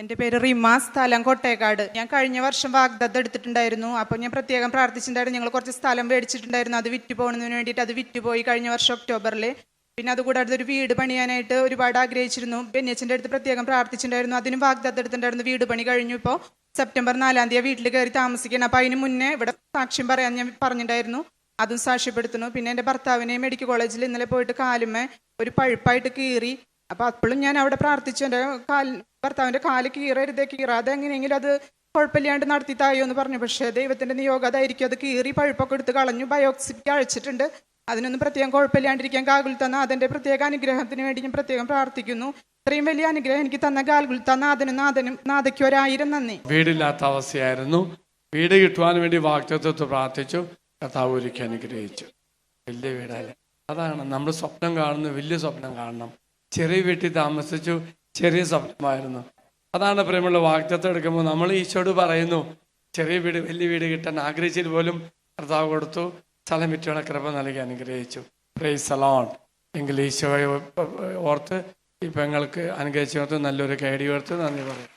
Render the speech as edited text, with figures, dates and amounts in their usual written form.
എൻ്റെ പേര് റിമ, സ്ഥലം കോട്ടേക്കാട്. ഞാൻ കഴിഞ്ഞ വർഷം വാഗ്ദത്തം എടുത്തിട്ടുണ്ടായിരുന്നു. അപ്പോൾ ഞാൻ പ്രത്യേകം പ്രാർത്ഥിച്ചിട്ടുണ്ടായിരുന്നു. ഞങ്ങൾ കുറച്ച് സ്ഥലം മേടിച്ചിട്ടുണ്ടായിരുന്നു, അത് വിറ്റ് പോകുന്നതിന് വേണ്ടിയിട്ട്. അത് വിറ്റുപോയി കഴിഞ്ഞ വർഷം ഒക്ടോബറിൽ. പിന്നെ അതുകൂടാതെ ഒരു വീട് പണിയാനായിട്ട് ഒരുപാട് ആഗ്രഹിച്ചിരുന്നു. ബെന്നിയച്ചൻ്റെ അടുത്ത് പ്രത്യേകം പ്രാർത്ഥിച്ചിട്ടുണ്ടായിരുന്നു, അതിനും വാഗ്ദത്തം എടുത്തിട്ടുണ്ടായിരുന്നു. വീട് പണി കഴിഞ്ഞു. ഇപ്പോൾ സെപ്റ്റംബർ 4 തീയതി വീട്ടിൽ കയറി താമസിക്കണം. അപ്പോൾ അതിന് മുന്നേ ഇവിടെ സാക്ഷ്യം പറയാൻ ഞാൻ പറഞ്ഞിട്ടുണ്ടായിരുന്നു, അതും സാക്ഷ്യപ്പെടുത്തുന്നു. പിന്നെ എൻ്റെ ഭർത്താവിനെ മെഡിക്കൽ കോളേജിൽ ഇന്നലെ പോയിട്ട് കാലുമേ ഒരു പഴുപ്പായിട്ട് കീറി. അപ്പോൾ അപ്പോഴും ഞാൻ അവിടെ പ്രാർത്ഥിച്ചു, എൻ്റെ ഭർത്താവിൻ്റെ കാല് കീറാതെ എങ്ങനെയെങ്കിലും അത് കുഴപ്പമില്ലാണ്ട് നടത്തി തായോ എന്ന് പറഞ്ഞു. പക്ഷേ ദൈവത്തിൻ്റെ നിയോഗം അതായിരിക്കും, അത് കീറി പഴുപ്പൊക്കെ എടുത്ത് കളഞ്ഞു. ബയോപ്സിക്ക് അയച്ചിട്ടുണ്ട്. അതിനൊന്നും പ്രത്യേകം കുഴപ്പമില്ലാണ്ടിരിക്കാൻ ഗാഗുൽത്താ അതിൻ്റെ പ്രത്യേക അനുഗ്രഹത്തിന് വേണ്ടി ഞാൻ പ്രത്യേകം പ്രാർത്ഥിക്കുന്നു. ഇത്രയും വലിയ അനുഗ്രഹം എനിക്ക് തന്ന ഗാഗുൽത്താ നാഥയ്ക്ക് 1000 നന്ദി. വീടില്ലാത്ത അവസ്ഥയായിരുന്നു. വീട് കിട്ടുവാൻ വേണ്ടി വാഗ്ദത്തത്തിൽ പ്രാർത്ഥിച്ചു. കർത്താവ് ഒരുക്കി അനുഗ്രഹിച്ചു. വലിയ വീടല്ലേ. അതാണ് നമ്മൾ സ്വപ്നം കാണുന്നത്. വലിയ സ്വപ്നം കാണണം. ചെറിയ വീട്ടിൽ താമസിച്ചു, ചെറിയ സ്വപ്നമായിരുന്നു. അതാണ് പ്രിയമുള്ള വാഗ്ദത്തം എടുക്കുമ്പോൾ നമ്മൾ ഈശോട് പറയുന്നു, ചെറിയ വീട് വലിയ വീട് കിട്ടാൻ ആഗ്രഹിച്ചത് പോലും കർത്താവ് കൊടുത്തു. സ്ഥലം വിറ്റുള്ള കൃപ നൽകി അനുഗ്രഹിച്ചു. Praise the Lord. എങ്കിൽ ഈശോയെ ഓർത്ത് ഈ പെങ്ങൾക്ക് അനുഗ്രഹിച്ചു നല്ലൊരു കേടി ഓർത്ത് നന്ദി പറയും.